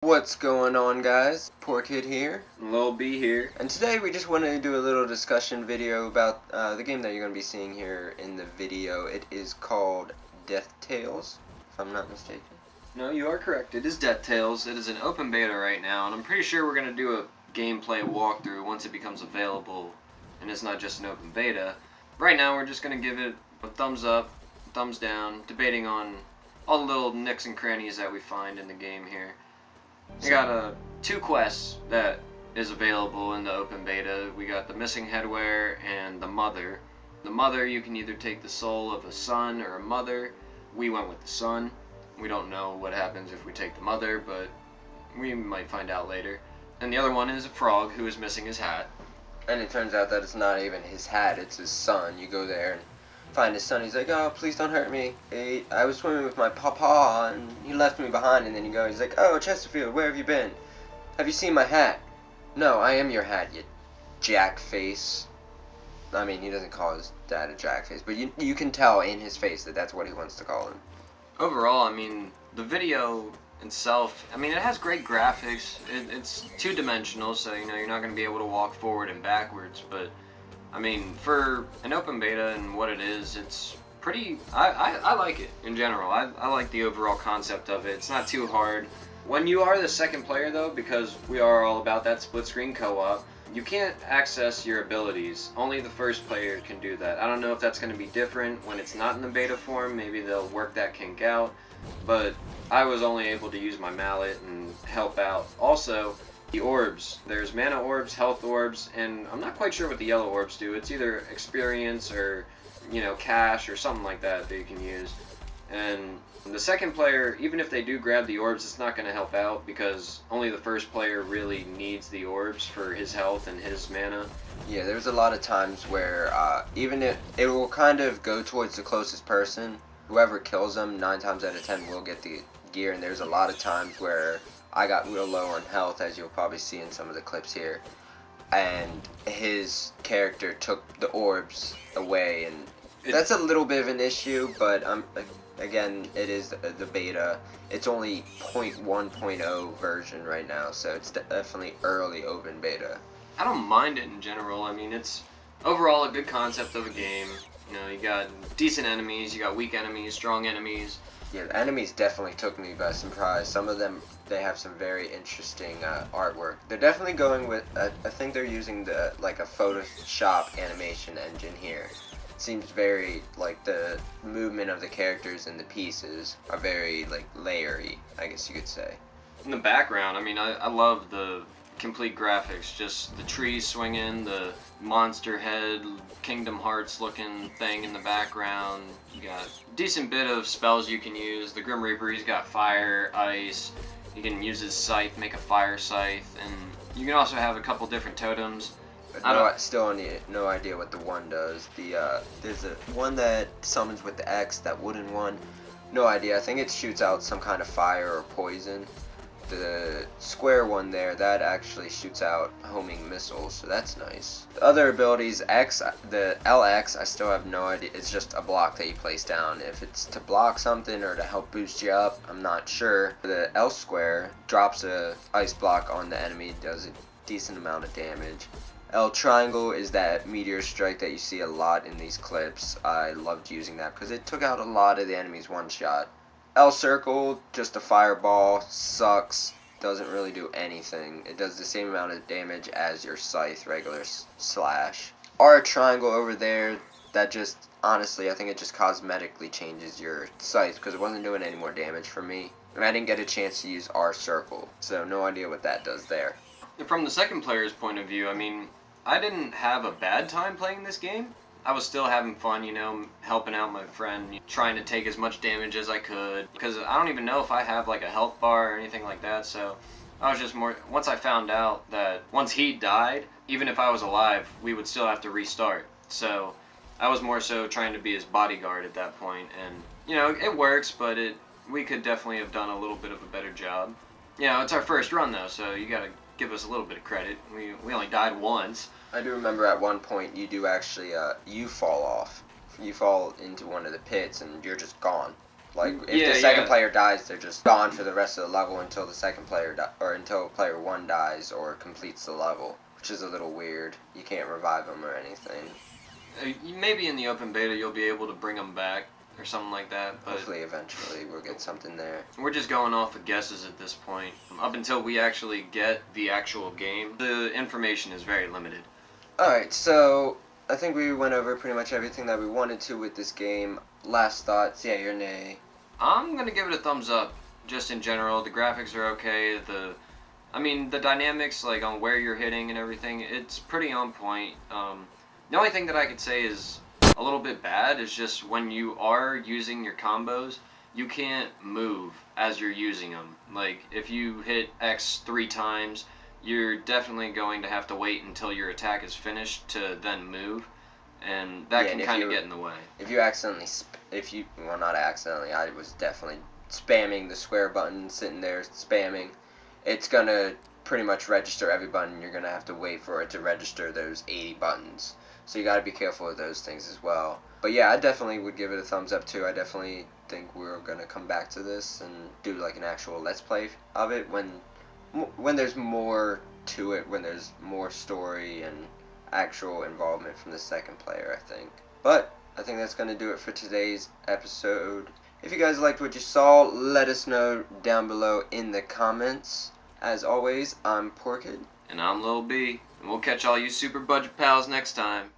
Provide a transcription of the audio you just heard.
What's going on, guys? Poor Kid here. Lil B here. And today we just wanted to do a little discussion video about the game that you're going to be seeing here in the video. It is called Death Tales, if I'm not mistaken. No, you are correct. It is Death Tales. It is an open beta right now, and I'm pretty sure we're going to do a gameplay walkthrough once it becomes available, and it's not just an open beta. Right now, we're just going to give it a thumbs up, thumbs down, debating on all the little nicks and crannies that we find in the game here. We got two quests that is available in the open beta. We got the Missing Headwear and the Mother. The Mother, you can either take the soul of a son or a mother. We went with the son. We don't know what happens if we take the Mother, but we might find out later. And the other one is a frog who is missing his hat. And it turns out that it's not even his hat, it's his son. You go there and find his son. He's like, oh, please don't hurt me. I was swimming with my papa and he left me behind. And then you go, he's like, oh, Chesterfield, where have you been? Have you seen my hat? No, I am your hat, you jackface. I mean, he doesn't call his dad a jackface, but you can tell in his face that that's what he wants to call him. Overall, I mean, the video itself, I mean, it has great graphics. It's two-dimensional, so, you know, you're not going to be able to walk forward and backwards, but I mean, for an open beta and what it is, it's pretty, I like it in general. I like the overall concept of it. It's not too hard. When you are the second player though, because we are all about that split screen co-op, you can't access your abilities. Only the first player can do that. I don't know if that's going to be different when it's not in the beta form. Maybe they'll work that kink out, but I was only able to use my mallet and help out. Also, the orbs. There's mana orbs, health orbs, and I'm not quite sure what the yellow orbs do. It's either experience or, you know, cash or something like that that you can use. And the second player, even if they do grab the orbs, it's not going to help out because only the first player really needs the orbs for his health and his mana. Yeah, there's a lot of times where even if it will kind of go towards the closest person, whoever kills them 9 times out of 10 will get the gear, and there's a lot of times where I got real low on health, as you'll probably see in some of the clips here, and his character took the orbs away, and that's a little bit of an issue, but again, it is the beta. It's only 0.1.0 version right now, so it's definitely early open beta. I don't mind it in general. I mean, it's overall a good concept of a game. You know, you got decent enemies, you got weak enemies, strong enemies. Yeah, the enemies definitely took me by surprise. Some of them, they have some very interesting artwork. They're definitely going with, I think they're using a Photoshop animation engine here. It seems very, like, the movement of the characters and the pieces are very, like, layery, I guess you could say. In the background, I mean, I love the complete graphics, just the trees swinging, the monster head, Kingdom Hearts looking thing in the background. You got a decent bit of spells you can use. The Grim Reaper, he's got fire, ice. You can use his scythe, make a fire scythe, and you can also have a couple different totems. But still no idea what the one does. There's a one that summons with the X, that wooden one. No idea. I think it shoots out some kind of fire or poison. The square one there, that actually shoots out homing missiles, so that's nice. The other abilities, the LX, I still have no idea. It's just a block that you place down. If it's to block something or to help boost you up, I'm not sure. The L square drops a ice block on the enemy, does a decent amount of damage. L triangle is that meteor strike that you see a lot in these clips. I loved using that because it took out a lot of the enemies one shot. L circle, just a fireball, sucks, doesn't really do anything. It does the same amount of damage as your scythe, regular slash. R triangle over there, that just, honestly, I think it just cosmetically changes your scythe because it wasn't doing any more damage for me. And I didn't get a chance to use R circle, so no idea what that does there. From the second player's point of view, I mean, I didn't have a bad time playing this game. I was still having fun, you know, helping out my friend, trying to take as much damage as I could, because I don't even know if I have like a health bar or anything like that, so I was just more, once I found out that once he died, even if I was alive, we would still have to restart, so I was more so trying to be his bodyguard at that point, and, you know, it works, but we could definitely have done a little bit of a better job. You know, it's our first run though, so you gotta give us a little bit of credit. We only died once. I do remember at one point you do actually, you fall off. You fall into one of the pits and you're just gone. Like, if Yeah, the second yeah. player dies, they're just gone for the rest of the level until the second player or until player 1 dies or completes the level, which is a little weird. You can't revive them or anything. Maybe in the open beta you'll be able to bring them back or something like that, but Hopefully, eventually, we'll get something there. we're just going off of guesses at this point. Up until we actually get the actual game, the information is very limited. Alright, so I think we went over pretty much everything that we wanted to with this game. Last thoughts, yay or nay? I'm gonna give it a thumbs up, just in general. The graphics are okay. The dynamics, like on where you're hitting and everything, it's pretty on point. The only thing that I could say is a little bit bad is just when you are using your combos, you can't move as you're using them. Like, if you hit X 3 times, you're definitely going to have to wait until your attack is finished to then move, and that Yeah, can and if kind of you- get in the way. If you accidentally, well, not accidentally, I was definitely spamming the square button, sitting there spamming, it's gonna pretty much register every button. You're gonna have to wait for it to register those 80 buttons. So you gotta be careful of those things as well. But yeah, I definitely would give it a thumbs up too. I definitely think we're gonna come back to this and do like an actual Let's Play of it when there's more to it, when there's more story and actual involvement from the second player, I think. But I think that's going to do it for today's episode. If you guys liked what you saw, let us know down below in the comments. As always, I'm Porkid. And I'm Lil B, and we'll catch all you super budget pals next time.